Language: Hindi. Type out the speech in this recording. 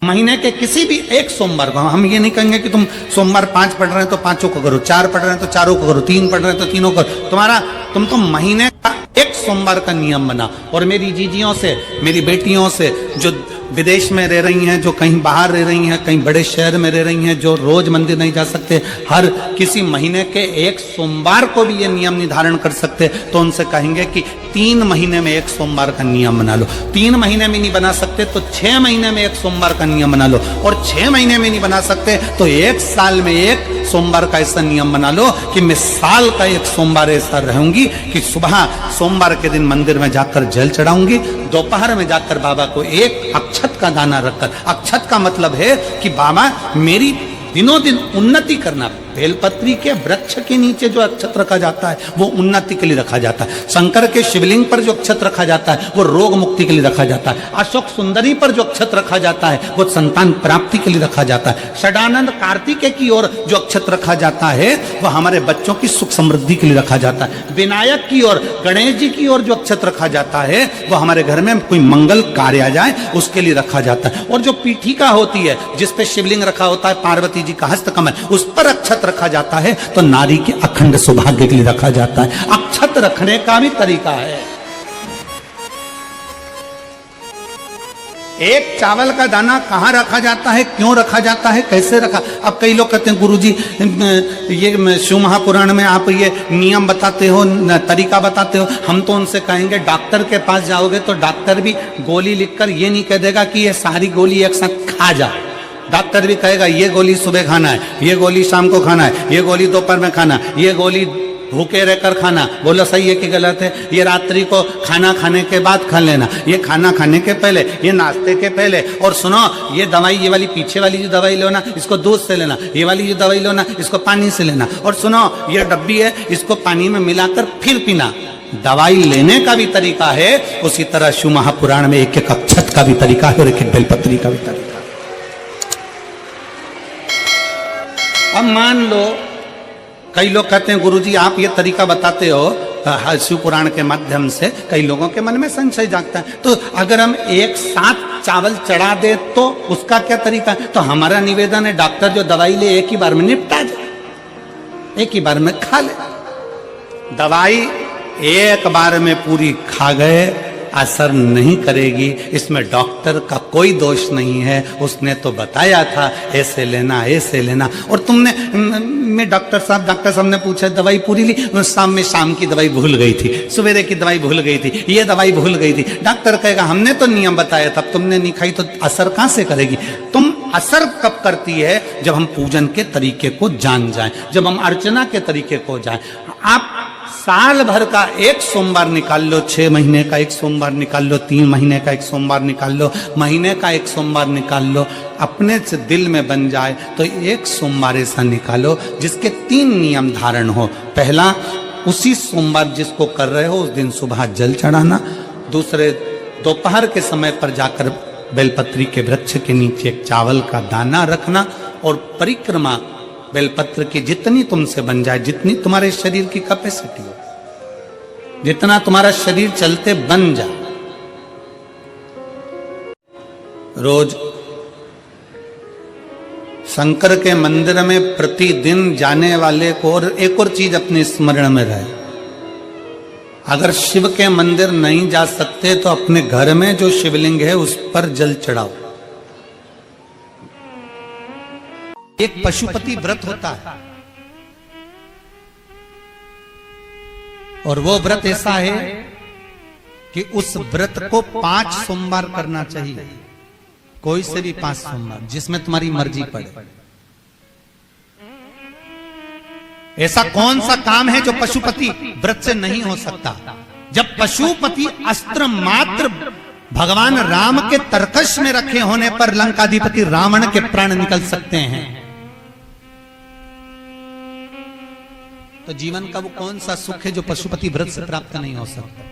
महीने के किसी भी एक सोमवार को हम ये नहीं कहेंगे कि तुम सोमवार 5 पढ़ रहे हैं तो 5 को करो, 4 पढ़ रहे हैं तो 4 को करो, 3 पढ़ रहे हैं तो 3 को करो। तुम तो महीने का एक सोमवार का नियम बना। और मेरी जीजियों से, मेरी बेटियों से जो विदेश में रह रही हैं, जो कहीं बाहर रह रही हैं, कहीं बड़े शहर में रह रही हैं, जो रोज मंदिर नहीं जा सकते, हर किसी महीने के एक सोमवार को भी ये नियम निर्धारण कर सकते, तो उनसे कहेंगे कि 3 महीने में एक सोमवार का नियम बना लो। 3 महीने में नहीं बना सकते तो 6 महीने में एक सोमवार का नियम बना लो, और 6 महीने में नहीं बना सकते तो 1 साल में एक सोमवार का ऐसा नियम बना लो कि मैं साल का एक सोमवार ऐसा रहूंगी कि सुबह सोमवार के दिन मंदिर में जाकर जल चढ़ाऊंगी, दोपहर में जाकर बाबा को एक अक्षत का दाना रखकर, अक्षत का मतलब है कि बाबा मेरी दिनों दिन उन्नति करना। बेलपत्री के वृक्ष के नीचे जो अक्षत रखा जाता है वो उन्नति के लिए रखा जाता है। शंकर के शिवलिंग पर जो अक्षत रखा जाता है वो रोग मुक्ति के लिए रखा जाता है। अशोक सुंदरी पर जो अक्षत रखा जाता है वो संतान प्राप्ति के लिए रखा जाता है। षडानंद कार्तिकेय की ओर जो अक्षत रखा जाता है वो हमारे बच्चों की सुख समृद्धि के लिए रखा जाता है। विनायक की ओर, गणेश जी की ओर जो अक्षत रखा जाता है वो हमारे घर में कोई मंगल कार्य आ जाए उसके लिए रखा जाता है। और जो पीठिका होती है जिसपे शिवलिंग रखा होता है, पार्वती जी का हस्तकमल, उस पर अक्षत रखा जाता है तो नारी के अखंड सौभाग्य के लिए रखा जाता है। अक्षत रखने का भी तरीका है। एक चावल का दाना कहां रखा जाता है, क्यों रखा जाता है, कैसे रखा। अब कई लोग कहते हैं गुरुजी ये शिव महापुराण में आप ये नियम बताते हो, तरीका बताते हो। हम तो उनसे कहेंगे डॉक्टर के पास जाओगे तो डॉक्टर भी गोली लिखकर ये नहीं कह देगा कि ये सारी गोली एक साथ खा जा। डॉक्टर भी कहेगा ये गोली सुबह खाना है, ये गोली शाम को खाना है, ये गोली दोपहर में खाना, ये गोली भूखे रहकर खाना। बोलो सही है कि गलत है। ये रात्रि को खाना खाने के बाद खा लेना, ये खाना खाने के पहले, ये नाश्ते के पहले। और सुनो ये दवाई, ये वाली पीछे वाली जो दवाई लो ना इसको दूध से लेना, ये वाली जो दवाई लो ना इसको पानी से लेना। और सुनो ये डब्बी है इसको पानी में मिलाकर फिर पीना। दवाई लेने का भी तरीका है, उसी तरह शिव महापुराण में एक एक अक्षत का भी तरीका है और एक एक बेलपत्री का भी तरीका। अब मान लो कई लोग कहते हैं गुरुजी आप ये तरीका बताते हो शिव पुराण के माध्यम से, कई लोगों के मन में संशय जागता है, तो अगर हम एक साथ चावल चढ़ा दे तो उसका क्या तरीका है। तो हमारा निवेदन है डॉक्टर जो दवाई ले एक ही बार में निपटा जाए, एक ही बार में खा ले। दवाई एक बार में पूरी खा गए असर नहीं करेगी, इसमें डॉक्टर का कोई दोष नहीं है। उसने तो बताया था ऐसे लेना ऐसे लेना, और तुमने मैं डॉक्टर साहब ने पूछा दवाई पूरी ली, शाम की दवाई भूल गई थी, सवेरे की दवाई भूल गई थी, ये दवाई भूल गई थी। डॉक्टर कहेगा हमने तो नियम बताया था, तुमने नहीं खाई तो असर कहां से करेगी। तुम असर कब करती है जब हम पूजन के तरीके को जान जाएं, जब हम अर्चना के तरीके को जाएं। आप साल भर का एक सोमवार निकाल लो, 6 महीने का एक सोमवार निकाल लो, 3 महीने का एक सोमवार निकाल लो, महीने का एक सोमवार निकाल लो, अपने से दिल में बन जाए तो एक सोमवार ऐसा निकालो जिसके 3 नियम धारण हो। पहला, उसी सोमवार जिसको कर रहे हो उस दिन सुबह जल चढ़ाना। दूसरे, दोपहर के समय पर जाकर बेलपत्री के वृक्ष के नीचे एक चावल का दाना रखना, और परिक्रमा बेलपत्र की जितनी तुमसे बन जाए, जितनी तुम्हारे शरीर की कैपेसिटी हो, जितना तुम्हारा शरीर चलते बन जाए। रोज शंकर के मंदिर में प्रतिदिन जाने वाले को, और एक और चीज अपने स्मरण में रहे, अगर शिव के मंदिर नहीं जा सकते तो अपने घर में जो शिवलिंग है उस पर जल चढ़ाओ। एक पशुपति व्रत होता है, और वो व्रत ऐसा है कि उस व्रत को 5 सोमवार करना चाहिए, कोई से भी 5 सोमवार, जिसमें तुम्हारी मर्जी पड़े। ऐसा कौन सा काम है जो पशुपति व्रत से नहीं हो सकता। जब पशुपति अस्त्र मात्र भगवान राम के तरकश में रखे होने पर लंकाधिपति रावण के प्राण निकल सकते हैं, तो जीवन का वो कौन सा सुख है जो पशुपति व्रत से प्राप्त नहीं हो सकता।